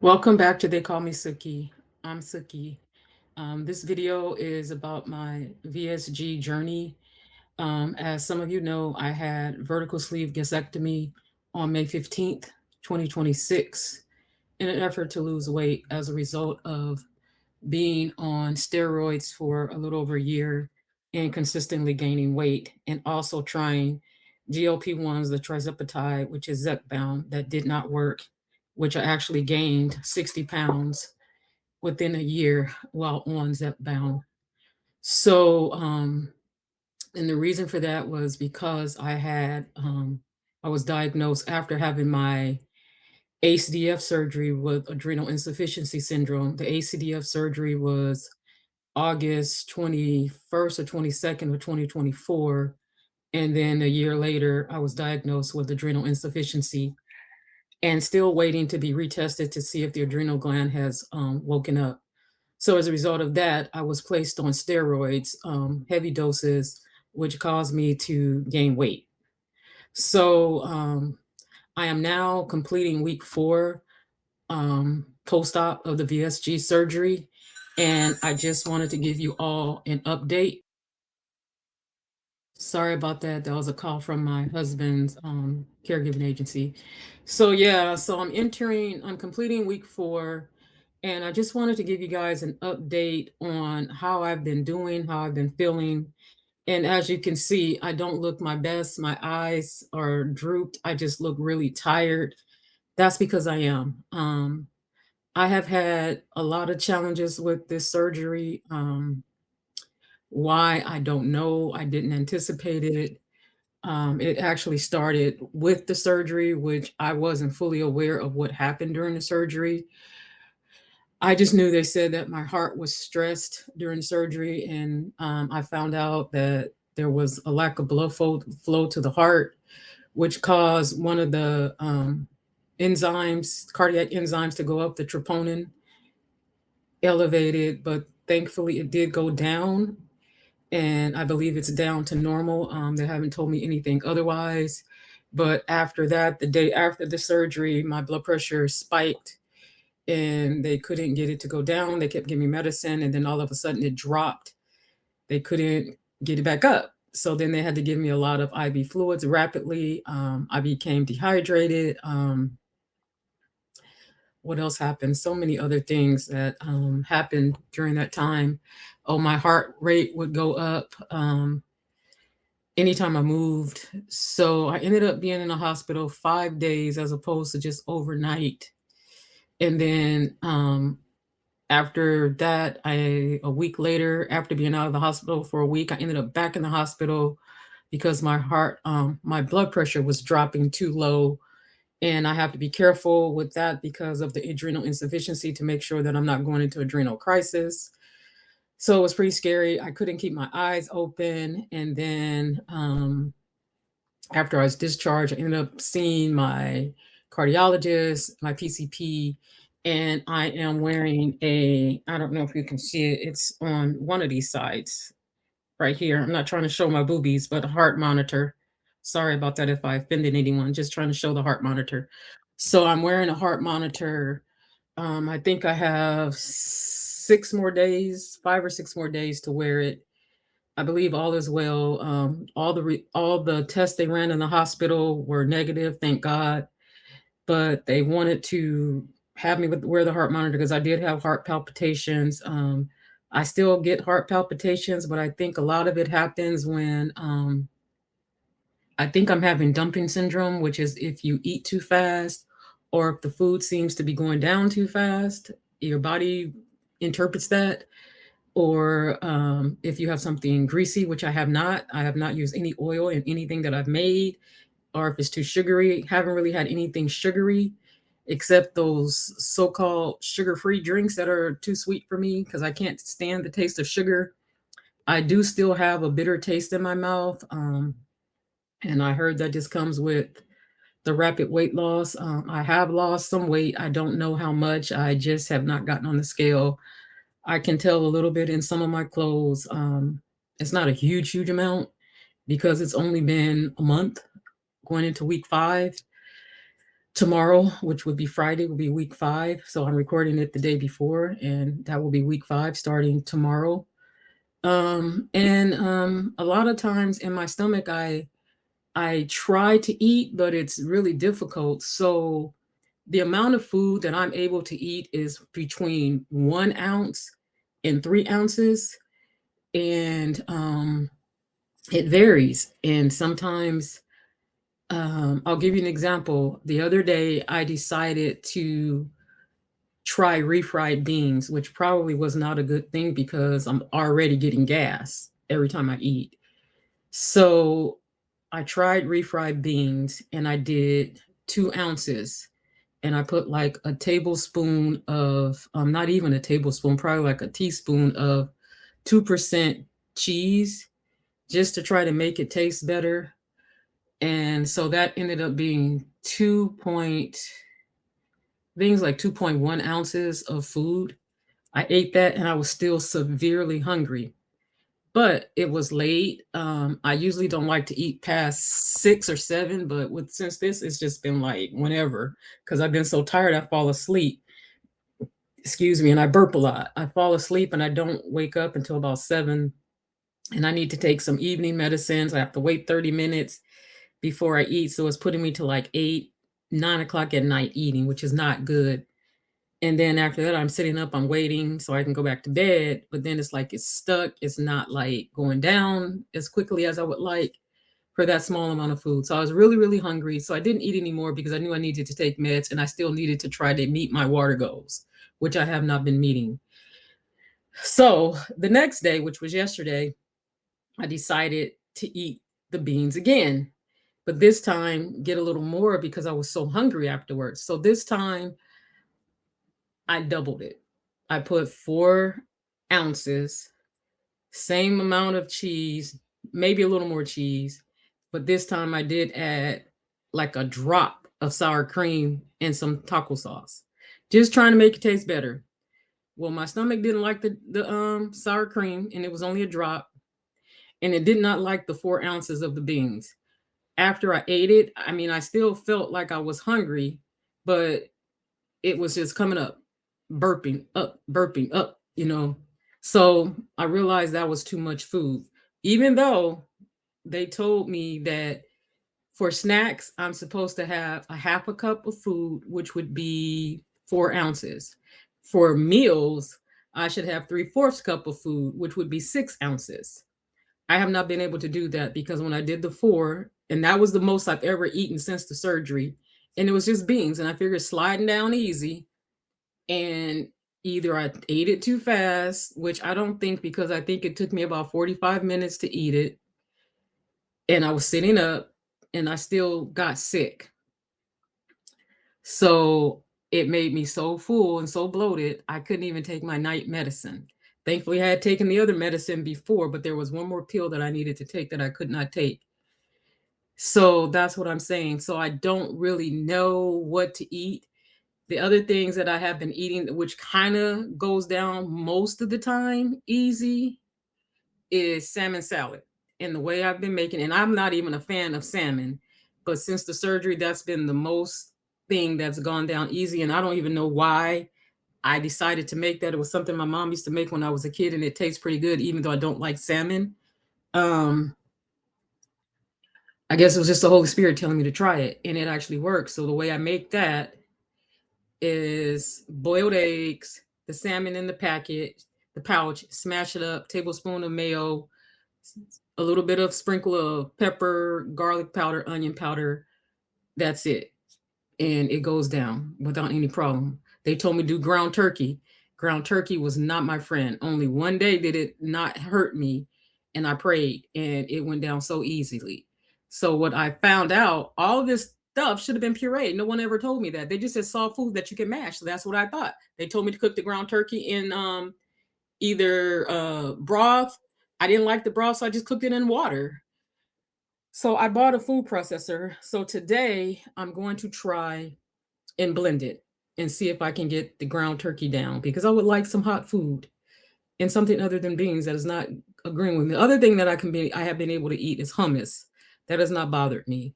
Welcome back to They Call Me Suki. I'm Suki. This video is about my VSG journey. As some of you know, I had vertical sleeve gastrectomy on May 15th, 2026, in an effort to lose weight as a result of being on steroids for a little over a year and consistently gaining weight, and also trying GLP-1s, the trizepatide, which is Zepbound, that did not work, which I actually gained 60 pounds within a year while on Zepbound. So, and the reason for that was because I was diagnosed after having my ACDF surgery with adrenal insufficiency syndrome. The ACDF surgery was August 21st or 22nd of 2024. And then a year later, I was diagnosed with adrenal insufficiency and still waiting to be retested to see if the adrenal gland has woken up. So as a result of that, I was placed on steroids, heavy doses, which caused me to gain weight. So I am now completing week 4 post-op of the VSG surgery. And I just wanted to give you all an update. Sorry about that. That was a call from my husband's caregiving agency. So yeah, so I'm completing week 4, and I just wanted to give you guys an update on how I've been doing, how I've been feeling. And as you can see, I don't look my best. My eyes are drooped. I just look really tired. That's because I am. I have had a lot of challenges with this surgery. Why, I don't know. I didn't anticipate it. It actually started with the surgery, which I wasn't fully aware of what happened during the surgery. I just knew they said that my heart was stressed during surgery, and I found out that there was a lack of blood flow to the heart, which caused one of the enzymes, cardiac enzymes, to go up, the troponin, elevated, but thankfully it did go down, and I believe it's down to normal. They haven't told me anything otherwise. But after that, the day after the surgery, my blood pressure spiked and they couldn't get it to go down. They kept giving me medicine, and then all of a sudden it dropped. They couldn't get it back up. So then they had to give me a lot of IV fluids rapidly. I became dehydrated. What else happened? So many other things that happened during that time. Oh, my heart rate would go up anytime I moved. So I ended up being in the hospital 5 days as opposed to just overnight. And then after that, a week later, after being out of the hospital for a week, I ended up back in the hospital because my blood pressure was dropping too low. And I have to be careful with that because of the adrenal insufficiency, to make sure that I'm not going into adrenal crisis. So it was pretty scary. I couldn't keep my eyes open. And then after I was discharged, I ended up seeing my cardiologist, my PCP, and I am wearing I don't know if you can see it, it's on one of these sides right here. I'm not trying to show my boobies, but a heart monitor. Sorry about that if I offended anyone, just trying to show the heart monitor. So I'm wearing a heart monitor. I think I have 5 or 6 more days to wear it. I believe all is well. All the tests they ran in the hospital were negative, thank God. But they wanted to have me wear the heart monitor because I did have heart palpitations. I still get heart palpitations, but I think a lot of it happens when I think I'm having dumping syndrome, which is if you eat too fast or if the food seems to be going down too fast, your body interprets that. Or if you have something greasy, which I have not used any oil in anything that I've made, or if it's too sugary. Haven't really had anything sugary except those so-called sugar-free drinks that are too sweet for me because I can't stand the taste of sugar. I do still have a bitter taste in my mouth, and I heard that just comes with the rapid weight loss. I have lost some weight. I don't know how much. I just have not gotten on the scale. I can tell a little bit in some of my clothes. It's not a huge amount because it's only been a month going into week 5. tomorrow, which would be Friday, will be week 5. So I'm recording it the day before, and that will be week 5 starting tomorrow. A lot of times in my stomach, I try to eat, but it's really difficult. So the amount of food that I'm able to eat is between 1 ounce and 3 ounces, and it varies. And sometimes, I'll give you an example. The other day, I decided to try refried beans, which probably was not a good thing because I'm already getting gas every time I eat. So I tried refried beans and I did 2 ounces, and I put like a tablespoon of, not even a tablespoon, probably like a teaspoon of 2% cheese just to try to make it taste better. And so that ended up being things like 2.1 ounces of food. I ate that and I was still severely hungry, but it was late. I usually don't like to eat past 6 or 7, but since this, it's just been like whenever, because I've been so tired, I fall asleep. Excuse me, and I burp a lot. I fall asleep and I don't wake up until about 7, and I need to take some evening medicines. I have to wait 30 minutes before I eat, so it's putting me to like 8, 9 o'clock at night eating, which is not good. And then after that, I'm sitting up, I'm waiting so I can go back to bed. But then it's like it's stuck. It's not like going down as quickly as I would like for that small amount of food. So I was really, really hungry. So I didn't eat anymore because I knew I needed to take meds and I still needed to try to meet my water goals, which I have not been meeting. So the next day, which was yesterday, I decided to eat the beans again, but this time get a little more because I was so hungry afterwards. So this time I doubled it. I put 4 ounces, same amount of cheese, maybe a little more cheese, but this time I did add like a drop of sour cream and some taco sauce, just trying to make it taste better. Well, my stomach didn't like the sour cream, and it was only a drop, and it did not like the 4 ounces of the beans. After I ate it, I mean, I still felt like I was hungry, but it was just coming up, burping up, you know. So I realized that was too much food, even though they told me that for snacks, I'm supposed to have a half a cup of food, which would be 4 ounces. For meals, I should have 3/4 cup of food, which would be 6 ounces. I have not been able to do that because when I did the 4, and that was the most I've ever eaten since the surgery, and it was just beans, and I figured sliding down easy, and either I ate it too fast, which I don't think, because I think it took me about 45 minutes to eat it, and I was sitting up and I still got sick. So it made me so full and so bloated, I couldn't even take my night medicine. Thankfully, I had taken the other medicine before, but there was one more pill that I needed to take that I could not take. So that's what I'm saying. So I don't really know what to eat. The other things that I have been eating, which kind of goes down most of the time easy, is salmon salad. And the way I've been making, and I'm not even a fan of salmon, but since the surgery, that's been the most thing that's gone down easy. And I don't even know why I decided to make that. It was something my mom used to make when I was a kid, and it tastes pretty good, even though I don't like salmon. Um, I guess it was just the Holy Spirit telling me to try it, and it actually works. So the way I make that is boiled eggs, the salmon in the packet, the pouch, smash it up, tablespoon of mayo, a little bit of sprinkle of pepper, garlic powder, onion powder. That's it. And it goes down without any problem. They told me to do ground turkey. Ground turkey was not my friend. Only one day did it not hurt me, and I prayed, and it went down so easily. So what I found out, all of this stuff should have been pureed. No one ever told me that. They just said soft food that you can mash. So that's what I thought. They told me to cook the ground turkey in either broth. I didn't like the broth, so I just cooked it in water. So I bought a food processor. So today I'm going to try and blend it and see if I can get the ground turkey down, because I would like some hot food and something other than beans that is not agreeing with me. The other thing that I have been able to eat is hummus. That has not bothered me.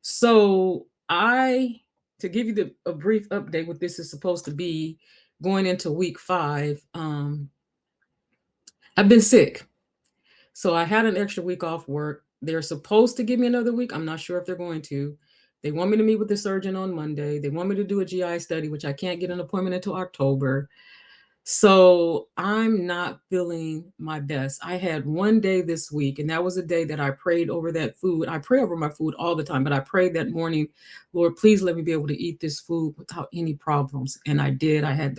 So I to give you a brief update, what this is supposed to be going into week 5, I've been sick. So I had an extra week off work. They're supposed to give me another week. I'm not sure if they're going to. They want me to meet with the surgeon on Monday. They want me to do a GI study, which I can't get an appointment until October. So I'm not feeling my best. I had one day this week, and that was a day that I prayed over that food. I pray over my food all the time, but I prayed that morning, Lord, please let me be able to eat this food without any problems. And I did. I had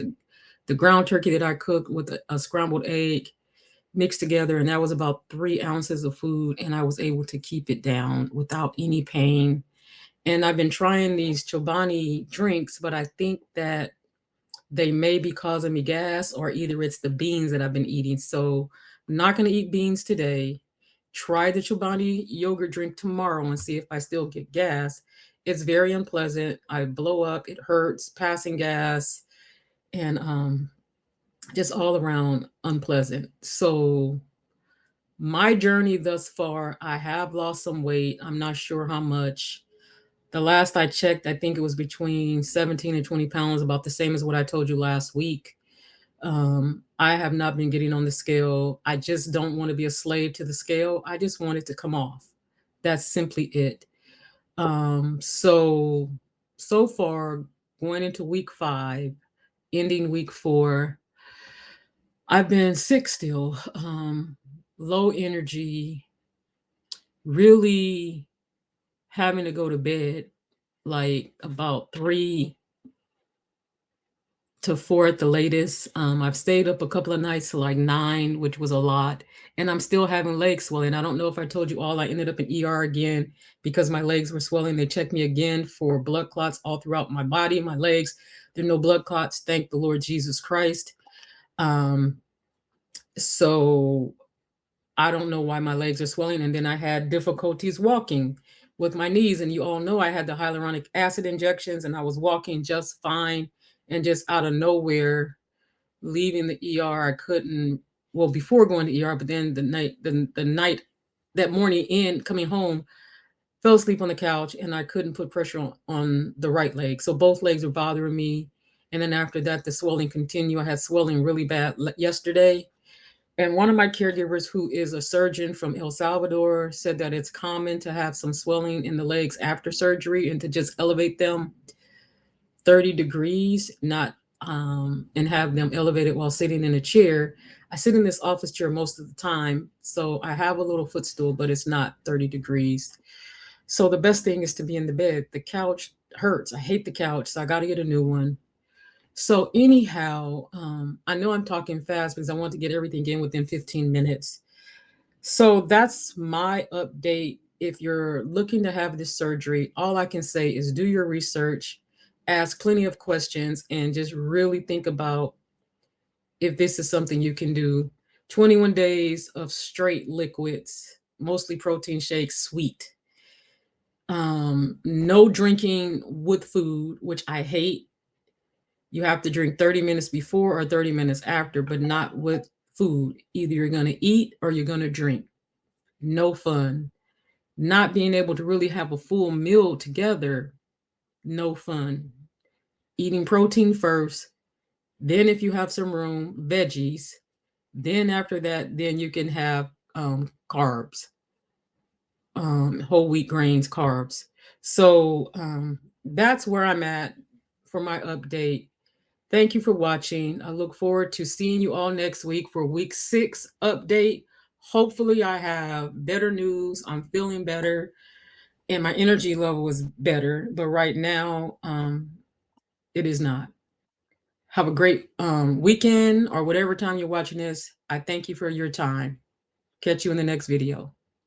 the ground turkey that I cooked with a scrambled egg mixed together, and that was about 3 ounces of food, and I was able to keep it down without any pain. And I've been trying these Chobani drinks, but I think that they may be causing me gas, or either it's the beans that I've been eating. So I'm not going to eat beans today. Try the Chobani yogurt drink tomorrow and see if I still get gas. It's very unpleasant. I blow up. It hurts, passing gas, and just all around unpleasant. So my journey thus far, I have lost some weight. I'm not sure how much. The last I checked, I think it was between 17 and 20 pounds, about the same as what I told you last week. I have not been getting on the scale. I just don't want to be a slave to the scale. I just want it to come off. That's simply it. So far, going into week 5, ending week 4, I've been sick still, low energy, really having to go to bed like about 3 to 4 at the latest. I've stayed up a couple of nights to like 9, which was a lot, and I'm still having leg swelling. I don't know if I told you all, I ended up in ER again because my legs were swelling. They checked me again for blood clots all throughout my body, my legs. There are no blood clots, thank the Lord Jesus Christ. Um, so I don't know why my legs are swelling. And then I had difficulties walking with my knees. And you all know I had the hyaluronic acid injections, and I was walking just fine. And just out of nowhere, leaving the ER, I couldn't, well, before going to ER, but then the night, that morning in coming home, fell asleep on the couch, and I couldn't put pressure on the right leg. So both legs were bothering me. And then after that, the swelling continued. I had swelling really bad yesterday. And one of my caregivers, who is a surgeon from El Salvador, said that it's common to have some swelling in the legs after surgery and to just elevate them 30 degrees, not and have them elevated while sitting in a chair. I sit in this office chair most of the time, so I have a little footstool, but it's not 30 degrees. So the best thing is to be in the bed. The couch hurts. I hate the couch, so I got to get a new one. So anyhow, I know I'm talking fast because I want to get everything in within 15 minutes. So that's my update. If you're looking to have this surgery, all I can say is do your research, ask plenty of questions, and just really think about if this is something you can do. 21 days of straight liquids, mostly protein shakes, sweet. No drinking with food, which I hate. You have to drink 30 minutes before or 30 minutes after, but not with food. Either you're going to eat or you're going to drink. No fun. Not being able to really have a full meal together. No fun. Eating protein first. Then if you have some room, veggies. Then after that, then you can have carbs, whole wheat grains, carbs. So that's where I'm at for my update. Thank you for watching. I look forward to seeing you all next week for week 6 update. Hopefully I have better news. I'm feeling better and my energy level is better. But right now, it is not. Have a great weekend or whatever time you're watching this. I thank you for your time. Catch you in the next video.